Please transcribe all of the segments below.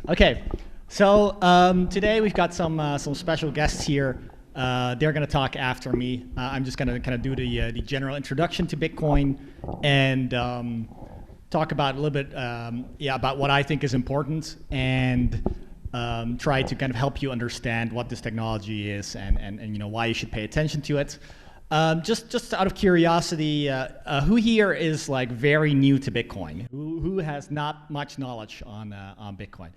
Okay, so today we've got some special guests here. They're going to talk after me. I'm just going to kind of do the general introduction to Bitcoin and talk about a little bit, about what I think is important and try to kind of help you understand what this technology is and why you should pay attention to it. Just out of curiosity, who here is like very new to Bitcoin? Who has not much knowledge on Bitcoin?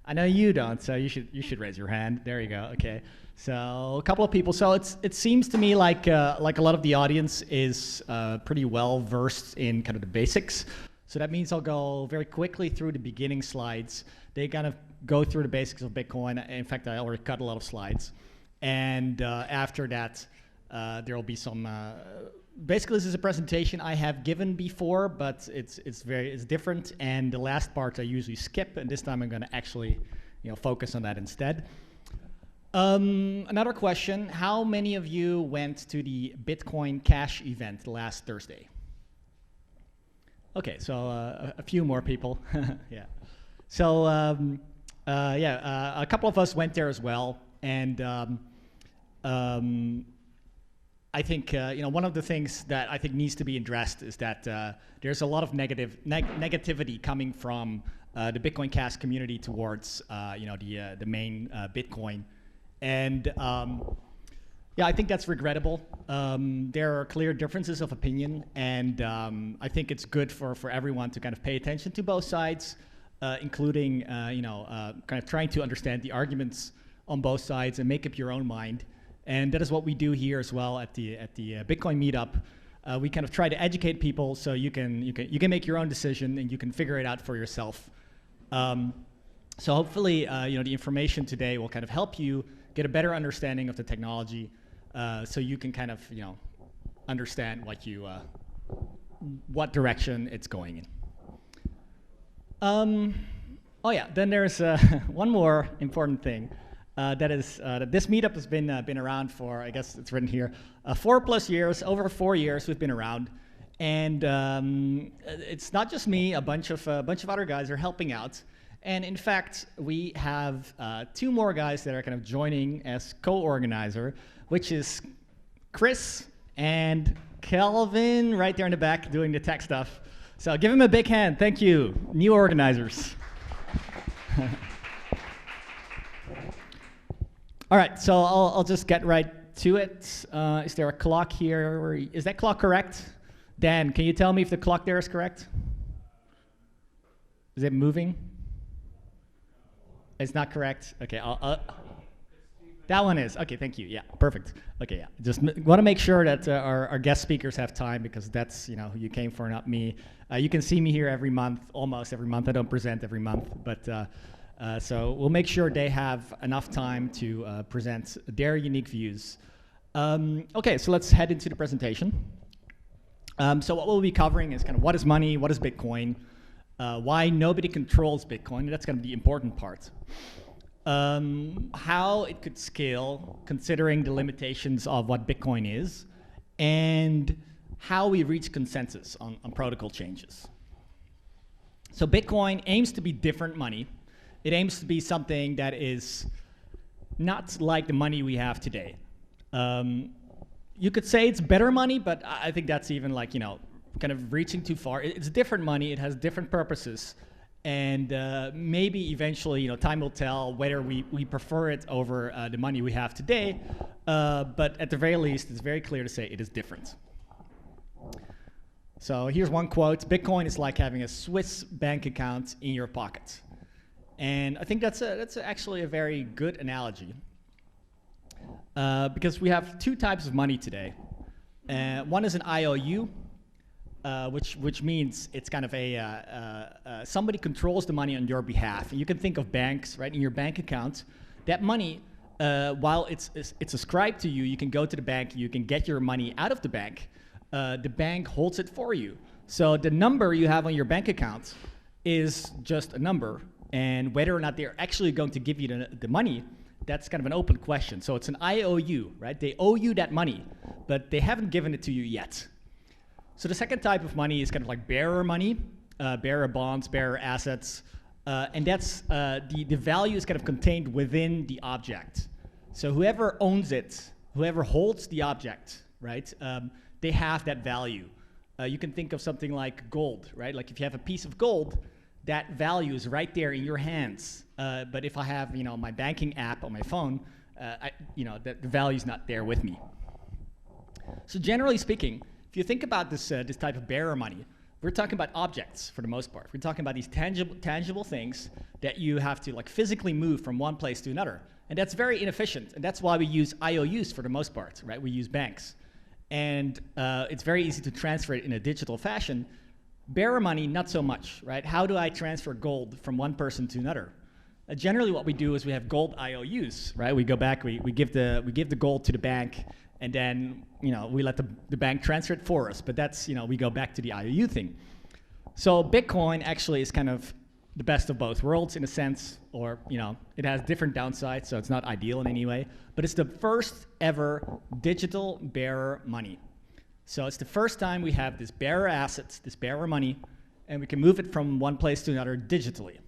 I know you don't, so you should raise your hand. There you go. Okay, so a couple of people. So it seems to me like a lot of the audience is pretty well versed in kind of the basics. So that means I'll go very quickly through the beginning slides. They kind of go through the basics of Bitcoin. In fact, I already cut a lot of slides, and after that. There will be some. Basically, this is a presentation I have given before, but it's different. And the last part I usually skip, and this time I'm going to actually, focus on that instead. Another question: how many of you went to the Bitcoin Cash event last Thursday? Okay, so a few more people. Yeah. So a couple of us went there as well, and. I think one of the things that I think needs to be addressed is that there's a lot of negativity coming from the Bitcoin Cash community towards the main Bitcoin, and I think that's regrettable. There are clear differences of opinion, and I think it's good for everyone to kind of pay attention to both sides, including kind of trying to understand the arguments on both sides and make up your own mind. And that is what we do here as well at the Bitcoin meetup. We kind of try to educate people so you can make your own decision and you can figure it out for yourself. So hopefully the information today will kind of help you get a better understanding of the technology, so you can kind of understand what direction it's going in. Then there's one more important thing. That this meetup has been around for, I guess it's written here, 4+ years. Over 4 years we've been around, and it's not just me. A bunch of other guys are helping out, and in fact we have 2 more guys that are kind of joining as co-organizer, which is Chris and Kelvin right there in the back doing the tech stuff. So give them a big hand. Thank you, new organizers. All right, so I'll just get right to it. Is there a clock here? Is that clock correct? Dan, can you tell me if the clock there is correct? Is it moving? It's not correct? Okay, that one is. Okay, thank you. Yeah, perfect. Okay, yeah. Just want to make sure that our guest speakers have time because that's who you came for, not me. You can see me here every month, almost every month. I don't present every month, but so we'll make sure they have enough time to present their unique views. Okay, so let's head into the presentation. So what we'll be covering is kind of what is money, what is Bitcoin, why nobody controls Bitcoin, that's kind of the important part. How it could scale considering the limitations of what Bitcoin is, and how we reach consensus on protocol changes. So Bitcoin aims to be different money. It aims to be something that is not like the money we have today. You could say it's better money, but I think that's even kind of reaching too far. It's different money. It has different purposes. And maybe eventually, time will tell whether we prefer it over the money we have today. But at the very least, it's very clear to say it is different. So here's one quote. Bitcoin is like having a Swiss bank account in your pocket. And I think that's actually a very good analogy because we have 2 types of money today. One is an IOU, which means it's kind of somebody controls the money on your behalf. And you can think of banks, right? In your bank account, that money, while it's ascribed to you, you can go to the bank, you can get your money out of the bank. The bank holds it for you. So the number you have on your bank account is just a number. And whether or not they're actually going to give you the money, that's kind of an open question. So it's an IOU, right? They owe you that money, but they haven't given it to you yet. So the second type of money is kind of like bearer money, bearer bonds, bearer assets. And that's the value is kind of contained within the object. So whoever owns it, whoever holds the object, right, they have that value. You can think of something like gold, right? Like if you have a piece of gold, that value is right there in your hands. But if I have, my banking app on my phone, the value is not there with me. So generally speaking, if you think about this type of bearer money, we're talking about objects for the most part. We're talking about these tangible things that you have to like physically move from one place to another. And that's very inefficient. And that's why we use IOUs for the most part, right? We use banks. And it's very easy to transfer it in a digital fashion. Bearer money, not so much, right? How do I transfer gold from one person to another? Generally what we do is we have gold IOUs, right? We go back, we give the gold to the bank, and then we let the bank transfer it for us. But that's, we go back to the IOU thing. So Bitcoin actually is kind of the best of both worlds in a sense, or it has different downsides, so it's not ideal in any way. But it's the first ever digital bearer money. So it's the first time we have this bearer assets, this bearer money, and we can move it from one place to another digitally.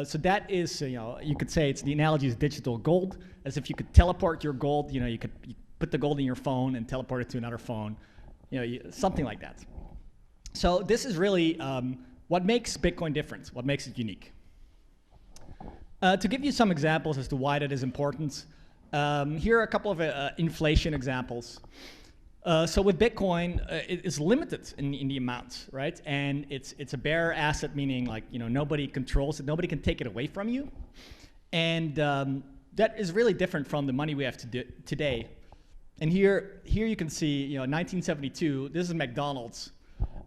So that is, you could say the analogy is digital gold, as if you could teleport your gold. You could put the gold in your phone and teleport it to another phone, something like that. So this is really what makes Bitcoin different, what makes it unique. To give you some examples as to why that is important, here are a couple of inflation examples. So with Bitcoin, it is limited in the amounts, right? And it's a bearer asset, meaning like nobody controls it, nobody can take it away from you, and that is really different from the money we have today. And here you can see 1972. This is McDonald's,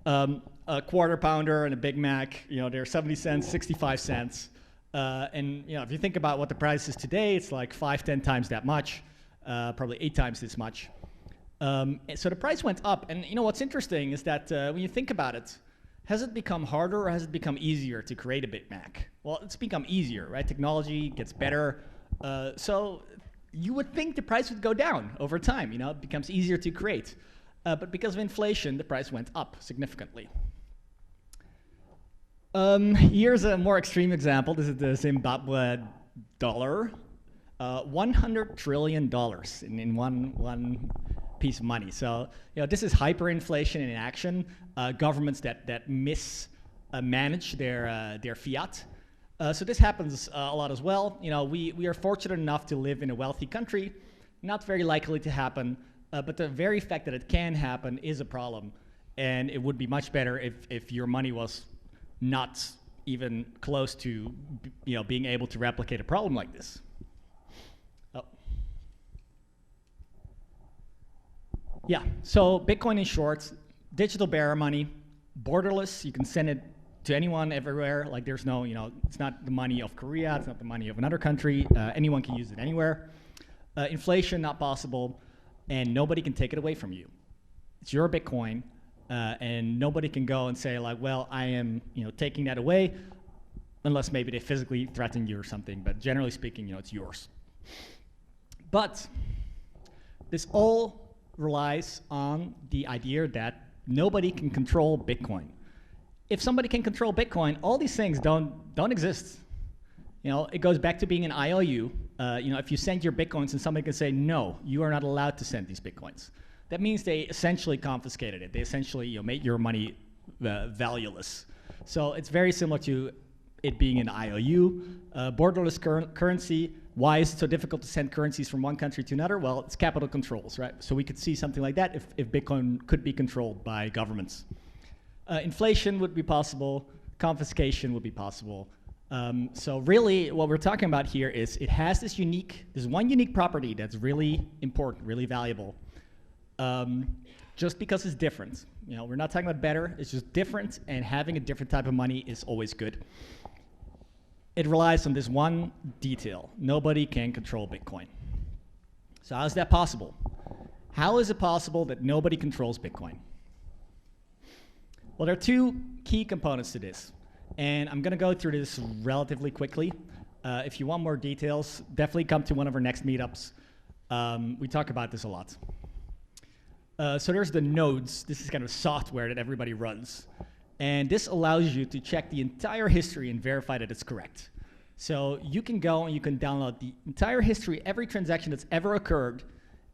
a quarter pounder and a Big Mac. They're 70 cents, 65 cents, and if you think about what the price is today, it's like 5-10 times that much, probably 8 times this much. So the price went up, and what's interesting is that when you think about it, has it become harder or has it become easier to create a Big Mac? Well, it's become easier, right? Technology gets better, so you would think the price would go down over time. It becomes easier to create, but because of inflation, the price went up significantly. Here's a more extreme example. This is the Zimbabwe dollar, $100 trillion in one piece of money. So this is hyperinflation in action. Governments that mismanage their fiat. So this happens a lot as well. We are fortunate enough to live in a wealthy country. Not very likely to happen, but the very fact that it can happen is a problem. And it would be much better if your money was not even close to being able to replicate a problem like this. Yeah, so Bitcoin in short, digital bearer money, borderless. You can send it to anyone everywhere. Like there's no, it's not the money of Korea, it's not the money of another country. Anyone can use it anywhere. Inflation, not possible, and nobody can take it away from you. It's your Bitcoin, and nobody can go and say like, well, I am, taking that away, unless maybe they physically threaten you or something. But generally speaking, it's yours. But this all relies on the idea that nobody can control Bitcoin. If somebody can control Bitcoin, all these things don't exist. It goes back to being an IOU. If you send your Bitcoins and somebody can say, no, you are not allowed to send these Bitcoins. That means they essentially confiscated it. They essentially made your money valueless. So it's very similar to it being an IOU. Borderless currency. Why is it so difficult to send currencies from one country to another? Well, it's capital controls, right? So we could see something like that if Bitcoin could be controlled by governments. Inflation would be possible. Confiscation would be possible. So really, what we're talking about here is it has this one unique property that's really important, really valuable. Just because it's different. We're not talking about better. It's just different, and having a different type of money is always good. It relies on this one detail. Nobody can control Bitcoin. So how is that possible? How is it possible that nobody controls Bitcoin? Well, there are two key components to this. And I'm going to go through this relatively quickly. If you want more details, definitely come to one of our next meetups. We talk about this a lot. So there's the nodes. This is kind of software that everybody runs. And this allows you to check the entire history and verify that it's correct. So you can go and you can download the entire history, every transaction that's ever occurred,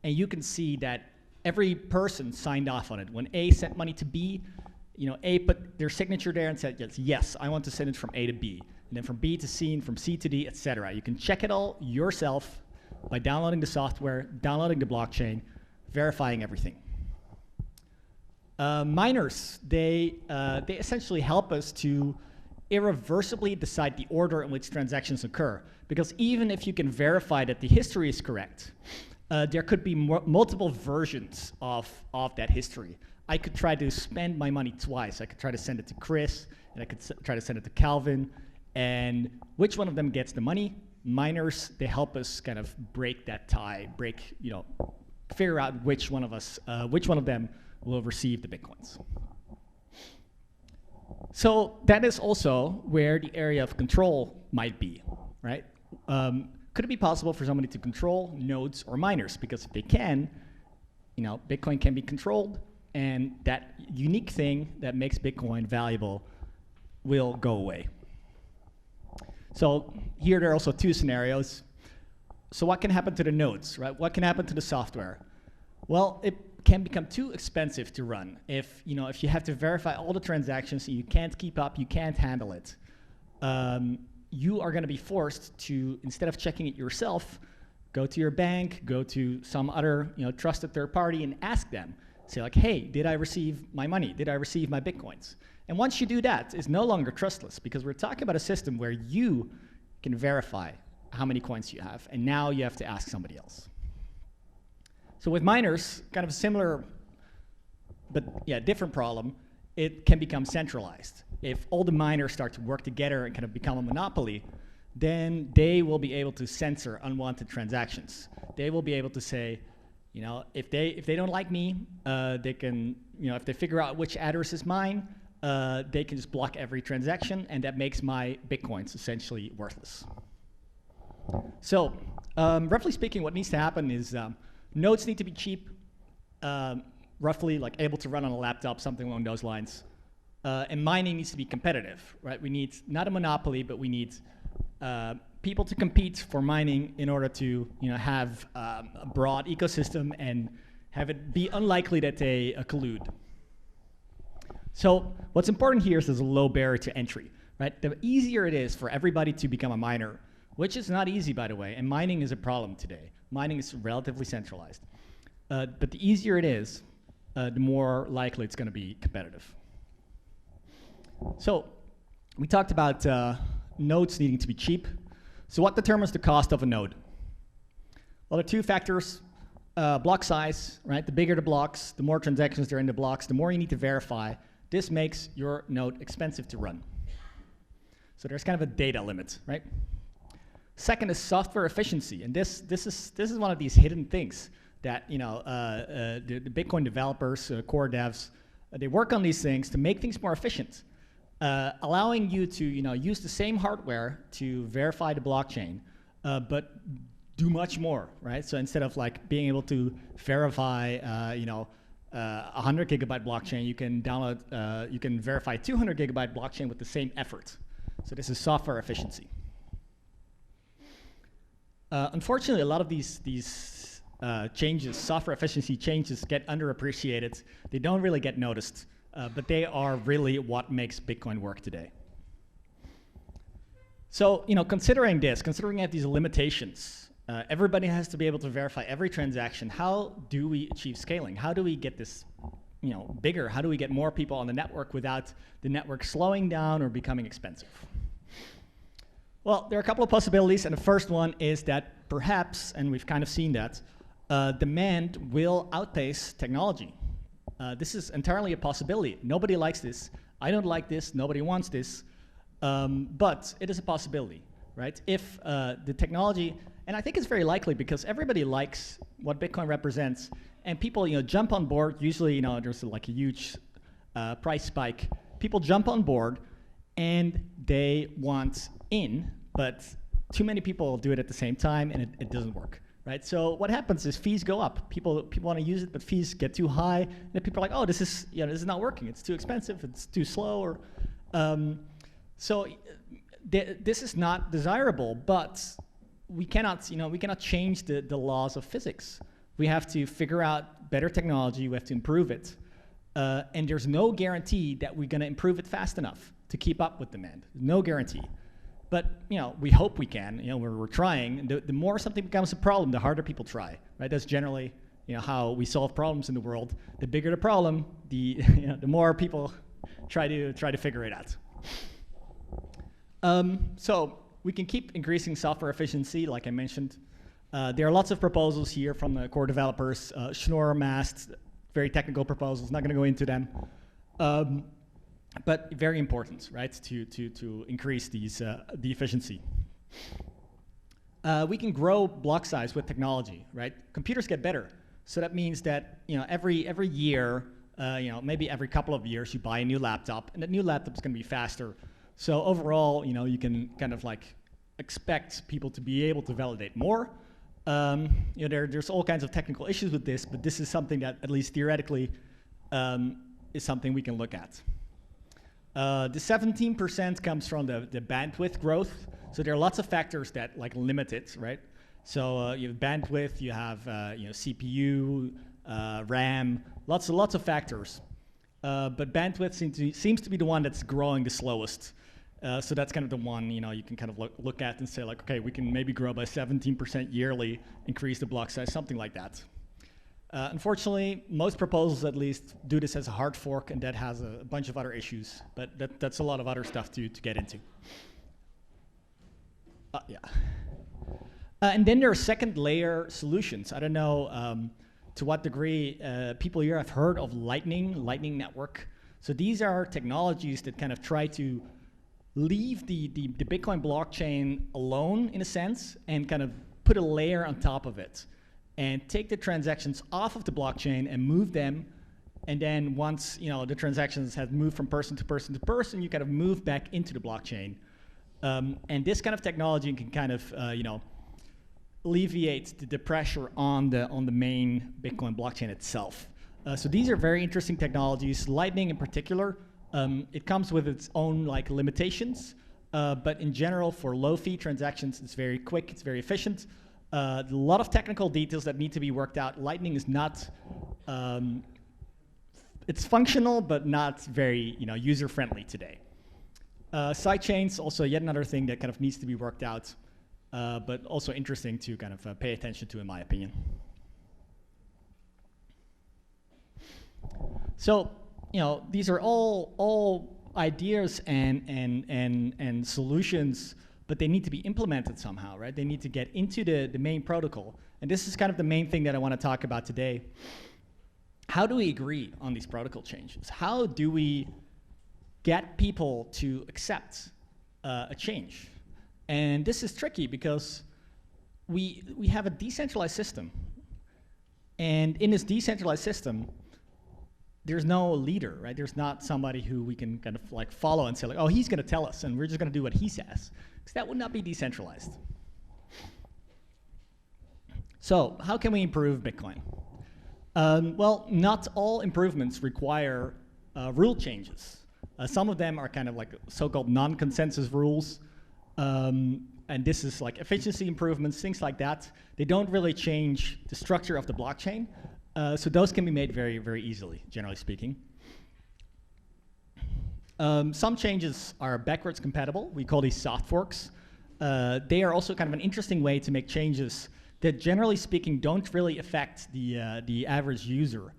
and you can see that every person signed off on it. When A sent money to B, A put their signature there and said, yes, I want to send it from A to B. And then from B to C, and from C to D, etc. You can check it all yourself by downloading the software, downloading the blockchain, verifying everything. Miners, they essentially help us to irreversibly decide the order in which transactions occur. Because even if you can verify that the history is correct, there could be multiple versions of that history. I could try to spend my money twice. I could try to send it to Chris, and I could try to send it to Calvin. And which one of them gets the money? Miners, they help us kind of break that tie, figure out which one of them will receive the Bitcoins. So that is also where the area of control might be, right? Could it be possible for somebody to control nodes or miners? Because if they can, Bitcoin can be controlled, and that unique thing that makes Bitcoin valuable will go away. So here there are also two scenarios. So what can happen to the nodes, right? What can happen to the software? Well, it can become too expensive to run. If you have to verify all the transactions and you can't keep up, you can't handle it, you are going to be forced to, instead of checking it yourself, go to your bank, go to some other trusted third party and ask them. Say like, hey, did I receive my money? Did I receive my Bitcoins? And once you do that, it's no longer trustless, because we're talking about a system where you can verify how many coins you have, and now you have to ask somebody else. So with miners, kind of a similar, but different problem, it can become centralized. If all the miners start to work together and kind of become a monopoly, then they will be able to censor unwanted transactions. They will be able to say, if they don't like me, they can, if they figure out which address is mine, they can just block every transaction, and that makes my Bitcoins essentially worthless. So, roughly speaking, what needs to happen is nodes need to be cheap, roughly like able to run on a laptop, something along those lines. And mining needs to be competitive, right? We need not a monopoly, but we need people to compete for mining in order to have a broad ecosystem and have it be unlikely that they collude. So what's important here is there's a low barrier to entry, right? The easier it is for everybody to become a miner, which is not easy, by the way, and mining is a problem today. Mining is relatively centralized. But the easier it is, the more likely it's going to be competitive. So we talked about nodes needing to be cheap. So what determines the cost of a node? Well, there are two factors. Block size, right? The bigger the blocks, the more transactions there are in the blocks, the more you need to verify. This makes your node expensive to run. So there's kind of a data limit, right? Second is software efficiency, and this is one of these hidden things that the Bitcoin developers, core devs, they work on these things to make things more efficient, allowing you to use the same hardware to verify the blockchain, but do much more, right? So instead of like being able to verify 100 gigabyte blockchain, you can download, you can verify 200 gigabyte blockchain with the same effort. So this is software efficiency. Unfortunately, a lot of these changes, software efficiency changes, get underappreciated. They don't really get noticed, but they are really what makes Bitcoin work today. So, considering at these limitations, everybody has to be able to verify every transaction. How do we achieve scaling? How do we get this, bigger? How do we get more people on the network without the network slowing down or becoming expensive? Well, there are a couple of possibilities, and the first one is that perhaps, and we've kind of seen that, demand will outpace technology. This is entirely a possibility. Nobody likes this. I don't like this. Nobody wants this. But it is a possibility, right? If the technology, and I think it's very likely because everybody likes what Bitcoin represents, and people, jump on board. Usually, there's like a huge price spike. People jump on board, and they want in, but too many people do it at the same time, and it doesn't work, right? So what happens is fees go up. People want to use it, but fees get too high, and then people are like, oh, this is not working. It's too expensive. It's too slow. Or so this is not desirable, but we cannot change the laws of physics. We have to figure out better technology. We have to improve it, and there's no guarantee that we're going to improve it fast enough to keep up with demand. No guarantee. But we hope we can. We're trying. The more something becomes a problem, the harder people try. Right? That's generally how we solve problems in the world. The bigger the problem, the more people try to figure it out. So we can keep increasing software efficiency, like I mentioned. There are lots of proposals here from the core developers, Schnorr, Mast, very technical proposals. Not going to go into them. But very important, right, to increase the efficiency. We can grow block size with technology, right? Computers get better, so that means that every year, maybe every couple of years, you buy a new laptop, and that new laptop is going to be faster. So overall, you can kind of like expect people to be able to validate more. There's all kinds of technical issues with this, but this is something that, at least theoretically, is something we can look at. The 17% comes from the bandwidth growth. So there are lots of factors that limit it, right? So you have bandwidth, you have CPU, RAM, lots of factors. But bandwidth seems to be the one that's growing the slowest. So that's kind of the one you can kind of look at and say okay, we can maybe grow by 17% yearly, increase the block size, something like that. Unfortunately, most proposals at least do this as a hard fork, and that has a bunch of other issues, but that's a lot of other stuff to get into. And then there are second layer solutions. I don't know to what degree people here have heard of Lightning Network. So these are technologies that kind of try to leave the Bitcoin blockchain alone, in a sense, and kind of put a layer on top of it, and take the transactions off of the blockchain and move them. And then once the transactions have moved from person to person to person, you kind of move back into the blockchain. And this kind of technology can kind of alleviate the pressure on the main Bitcoin blockchain itself. So these are very interesting technologies. Lightning in particular, it comes with its own limitations, but in general, for low fee transactions, it's very quick, it's very efficient. A lot of technical details that need to be worked out. Lightning is not, it's functional, but not very user-friendly today. Sidechains, also yet another thing that kind of needs to be worked out, but also interesting to kind of pay attention to, in my opinion. So, these are all ideas and solutions, but they need to be implemented somehow, right? They need to get into the main protocol. And this is kind of the main thing that I want to talk about today. How do we agree on these protocol changes? How do we get people to accept a change? And this is tricky because we have a decentralized system. And in this decentralized system, there's no leader, right? There's not somebody who we can kind of follow and say oh, he's going to tell us, and we're just going to do what he says. Because that would not be decentralized. So how can we improve Bitcoin? Well, not all improvements require rule changes. Some of them are kind of so-called non-consensus rules. And this is efficiency improvements, things like that. They don't really change the structure of the blockchain. So those can be made very, very easily, generally speaking. Some changes are backwards compatible. We call these soft forks. They are also kind of an interesting way to make changes that, generally speaking, don't really affect the average user.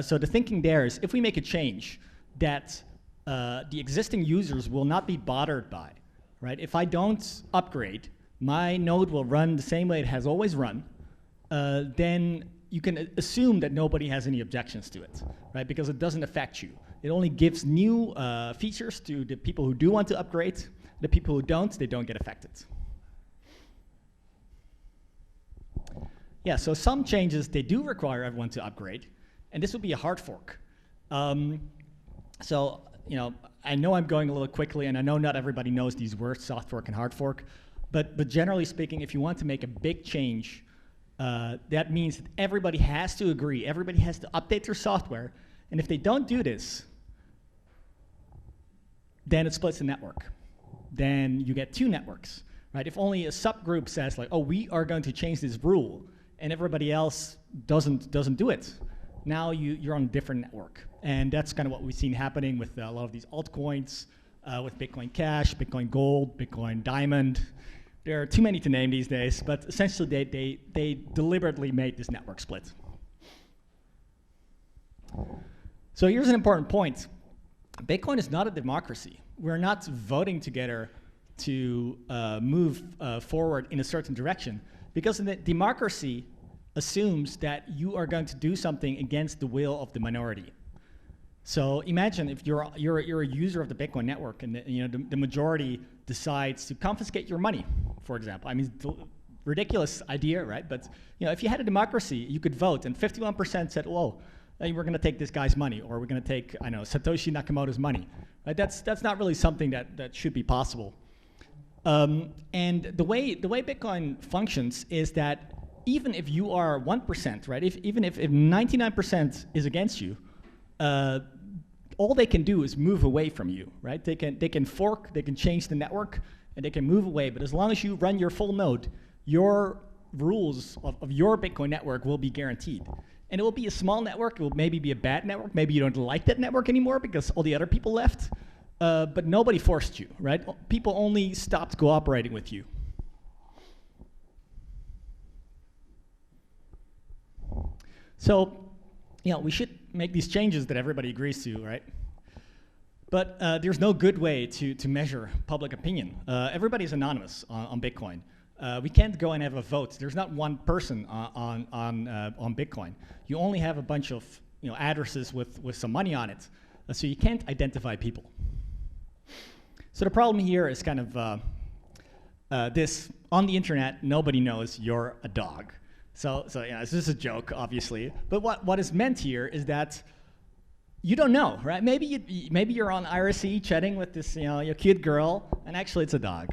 So the thinking there is, if we make a change that the existing users will not be bothered by, right? If I don't upgrade, my node will run the same way it has always run, then you can assume that nobody has any objections to it, right? Because it doesn't affect you. It only gives new features to the people who do want to upgrade. The people who don't, they don't get affected. Yeah, so some changes, they do require everyone to upgrade, and this would be a hard fork. So, I know I'm going a little quickly, and I know not everybody knows these words, soft fork and hard fork, but generally speaking, if you want to make a big change, that means that everybody has to agree, everybody has to update their software, and if they don't do this, then it splits the network. Then you get two networks, right? If only a subgroup says like, oh, we are going to change this rule, and everybody else doesn't do it, now you're on a different network. And that's kind of what we've seen happening with a lot of these altcoins, with Bitcoin Cash, Bitcoin Gold, Bitcoin Diamond. There are too many to name these days, but essentially they deliberately made this network split. So here's an important point. Bitcoin is not a democracy. We're not voting together to move forward in a certain direction, because in the democracy assumes that you are going to do something against the will of the minority. So imagine if you're a user of the Bitcoin network, and the majority decides to confiscate your money, for example. I mean, ridiculous idea, right? But if you had a democracy, you could vote, and 51% said, "Whoa, we're going to take this guy's money," or "We're going to take, Satoshi Nakamoto's money." Right? That's not really something that should be possible. And the way Bitcoin functions is that even if you are 1%, right? Even if 99% is against you, all they can do is move away from you, right? They can fork, they can change the network, and they can move away. But as long as you run your full node, your rules of your Bitcoin network will be guaranteed. And it will be a small network. It will maybe be a bad network. Maybe you don't like that network anymore because all the other people left. But nobody forced you, right? People only stopped cooperating with you. So, we should make these changes that everybody agrees to, right? But there's no good way to measure public opinion. Everybody's anonymous on Bitcoin. We can't go and have a vote. There's not one person on Bitcoin. You only have a bunch of addresses with some money on it, so you can't identify people. So the problem here is kind of this: on the internet, nobody knows you're a dog. So this is a joke, obviously. But what is meant here is that you don't know, right? Maybe you're on IRC chatting with this your cute girl, and actually it's a dog.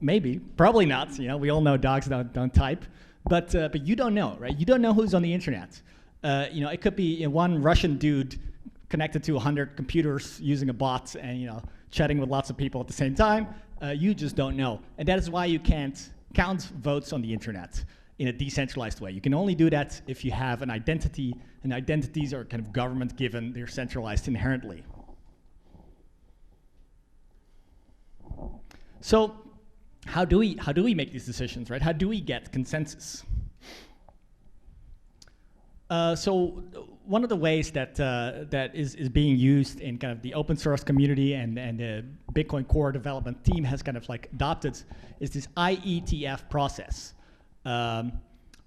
Maybe, probably not. We all know dogs don't type, but you don't know, right? You don't know who's on the internet. It could be one Russian dude connected to 100 computers using a bot and chatting with lots of people at the same time. You just don't know, and that is why you can't count votes on the internet in a decentralized way. You can only do that if you have an identity, and identities are kind of government given. They're centralized inherently. So how do we make these decisions, right? How do we get consensus? So one of the ways that is being used in kind of the open source community and the Bitcoin core development team has kind of adopted is this IETF process.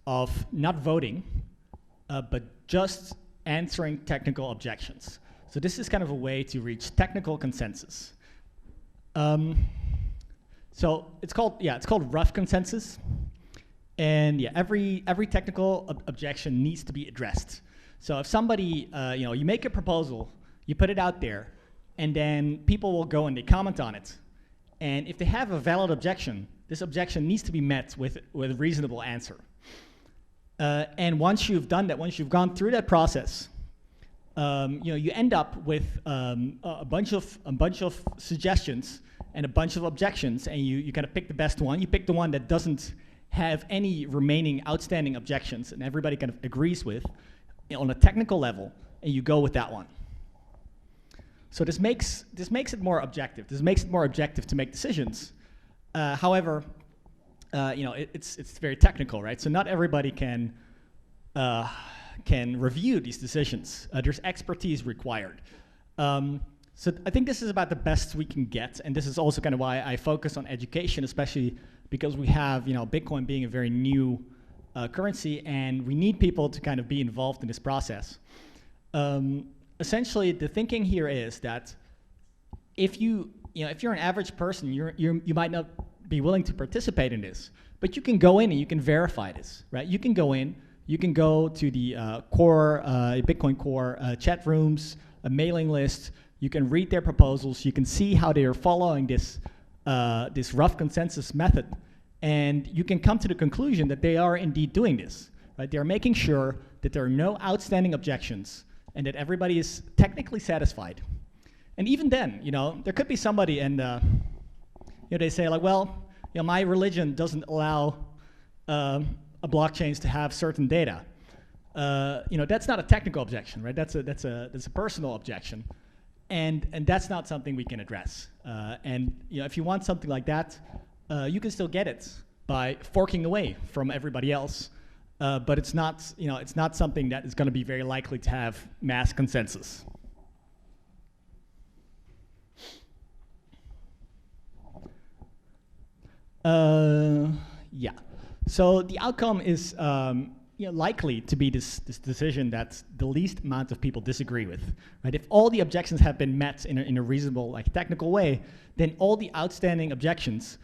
Of not voting, but just answering technical objections. So this is kind of a way to reach technical consensus. So it's called rough consensus, and every technical objection needs to be addressed. So if somebody, you make a proposal, you put it out there, and then people will go and they comment on it, and if they have a valid objection, this objection needs to be met with a reasonable answer. And once you've done that, once you've gone through that process, you end up with a bunch of suggestions and a bunch of objections, and you kind of pick the best one. You pick the one that doesn't have any remaining outstanding objections, and everybody kind of agrees with on a technical level, and you go with that one. So this makes it more objective. This makes it more objective to make decisions. However, it's very technical, right? So not everybody can review these decisions. There's expertise required. So I think this is about the best we can get, and this is also kind of why I focus on education, especially because we have Bitcoin being a very new currency, and we need people to kind of be involved in this process. Essentially, the thinking here is that if you're an average person, you might not be willing to participate in this, but you can go in and you can verify this, right? You can go in, you can go to the core Bitcoin core chat rooms, a mailing list. You can read their proposals. You can see how they are following this rough consensus method, And you can come to the conclusion that they are indeed doing this. Right? They are making sure that there are no outstanding objections and that everybody is technically satisfied. And even then, there could be somebody and they say like, well, my religion doesn't allow a blockchain to have certain data. That's not a technical objection, right? That's a personal objection, and that's not something we can address. If you want something like that, you can still get it by forking away from everybody else. But it's not something that is going to be very likely to have mass consensus. Yeah. So the outcome is likely to be this decision that the least amount of people disagree with. Right? If all the objections have been met in a reasonable, technical way, then all the outstanding objections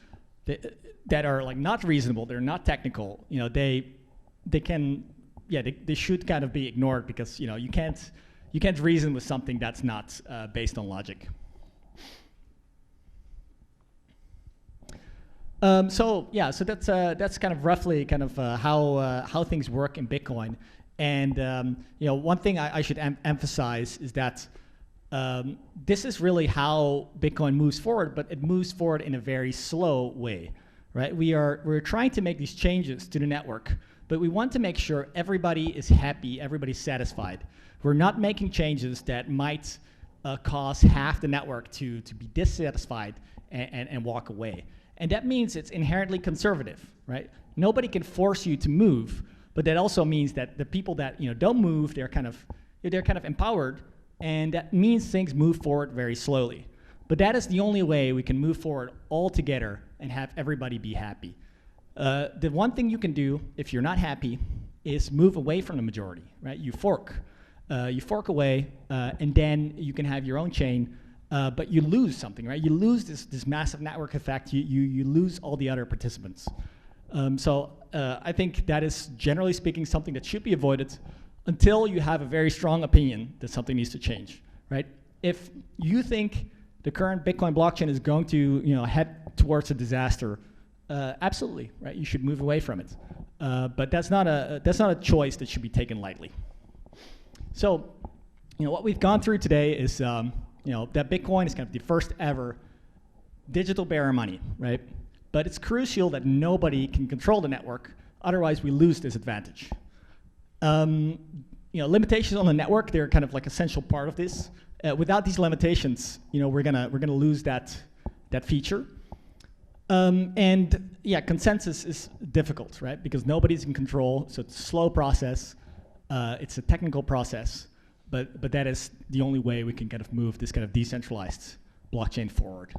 that are not reasonable, they're not technical. They should kind of be ignored because you can't reason with something that's not based on logic. So that's kind of roughly kind of how things work in Bitcoin. And one thing I should emphasize is that this is really how Bitcoin moves forward, but it moves forward in a very slow way, right? We're trying to make these changes to the network, but we want to make sure everybody is happy, everybody's satisfied. We're not making changes that might cause half the network to be dissatisfied and walk away. And that means it's inherently conservative, right? Nobody can force you to move, but that also means that the people that don't move, they're kind of empowered, and that means things move forward very slowly. But that is the only way we can move forward all together and have everybody be happy. The one thing you can do if you're not happy is move away from the majority, right? You fork away, and then you can have your own chain. But you lose something, right? You lose this massive network effect. You lose all the other participants. So I think that is, generally speaking, something that should be avoided until you have a very strong opinion that something needs to change, right? If you think the current Bitcoin blockchain is going to head towards a disaster, absolutely, right? You should move away from it. But that's not a choice that should be taken lightly. So what we've gone through today is that Bitcoin is kind of the first ever digital bearer money, right? But it's crucial that nobody can control the network, otherwise we lose this advantage. Limitations on the network, they're kind of like essential part of this. Without these limitations, we're gonna lose that feature. Consensus is difficult, right? Because nobody's in control, so it's a slow process. It's a technical process. But that is the only way we can kind of move this kind of decentralized blockchain forward.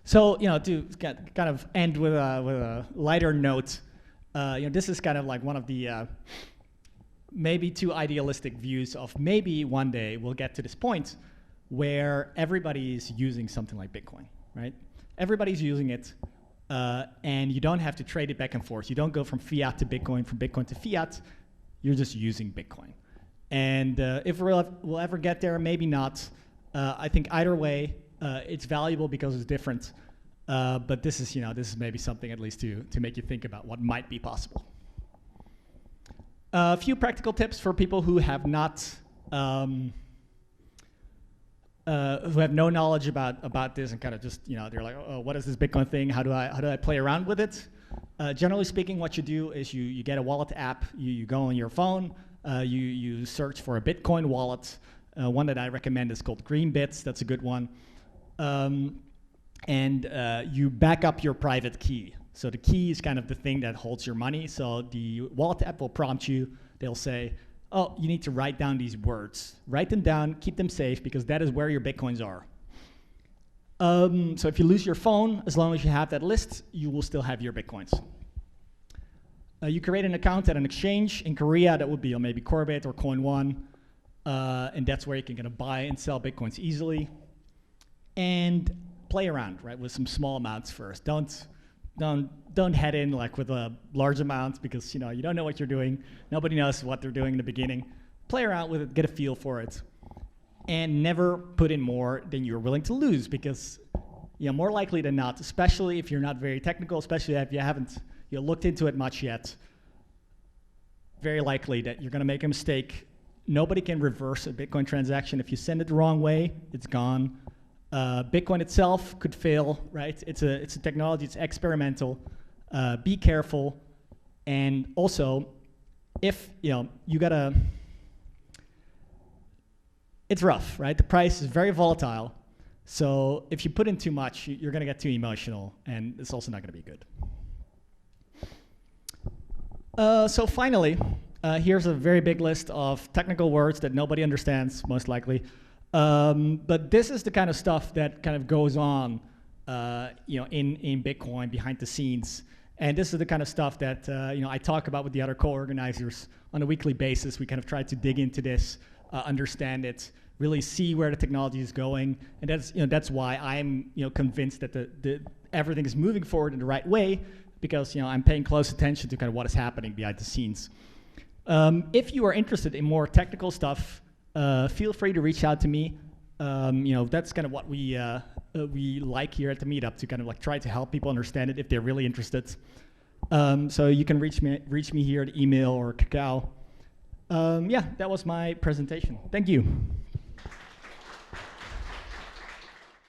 So to kind of end with a lighter note, this is kind of like one of the maybe too idealistic views of maybe one day we'll get to this point where everybody is using something like Bitcoin, right? Everybody's using it. And you don't have to trade it back and forth. You don't go from fiat to Bitcoin, from Bitcoin to fiat. You're just using Bitcoin. And if we'll ever get there, maybe not. I think either way, it's valuable because it's different. But this is maybe something at least to make you think about what might be possible. A few practical tips for people who have not. Who have no knowledge about this and kind of just they're like, oh, what is this Bitcoin thing? How do I play around with it? Generally speaking, what you do is you get a wallet app. You go on your phone. You search for a Bitcoin wallet. One that I recommend is called Greenbits. That's a good one. And you back up your private key. So the key is kind of the thing that holds your money. So the wallet app will prompt you. They'll say, oh, you need to write down these words. Write them down, keep them safe, because that is where your Bitcoins are. So if you lose your phone, as long as you have that list, you will still have your Bitcoins. You create an account at an exchange. In Korea, that would be maybe Corebit or Coin One. And that's where you can kind of buy and sell Bitcoins easily. And play around, right, with some small amounts first. Don't head in like with a large amounts because you don't know what you're doing. Nobody knows what they're doing in the beginning. Play around with it, get a feel for it, and never put in more than you're willing to lose, because more likely than not, especially if you're not very technical, especially if you haven't looked into it much yet, very likely that you're going to make a mistake. Nobody can reverse a Bitcoin transaction. If you send it the wrong way, it's gone. Bitcoin itself could fail, right? It's a technology, it's experimental. Be careful. And also, if you gotta, it's rough, right? The price is very volatile. So if you put in too much, you're gonna get too emotional, and it's also not gonna be good. So finally, here's a very big list of technical words that nobody understands, most likely. But this is the kind of stuff that kind of goes on, in Bitcoin behind the scenes. And this is the kind of stuff that I talk about with the other co-organizers on a weekly basis. We kind of try to dig into this, understand it, really see where the technology is going, and that's why I'm convinced that the everything is moving forward in the right way, because I'm paying close attention to kind of what is happening behind the scenes. If you are interested in more technical stuff, feel free to reach out to me. That's kind of what we like here at the meetup, to kind of like try to help people understand it if they're really interested. So you can reach me here at email or Kakao. Yeah, that was my presentation. Thank you.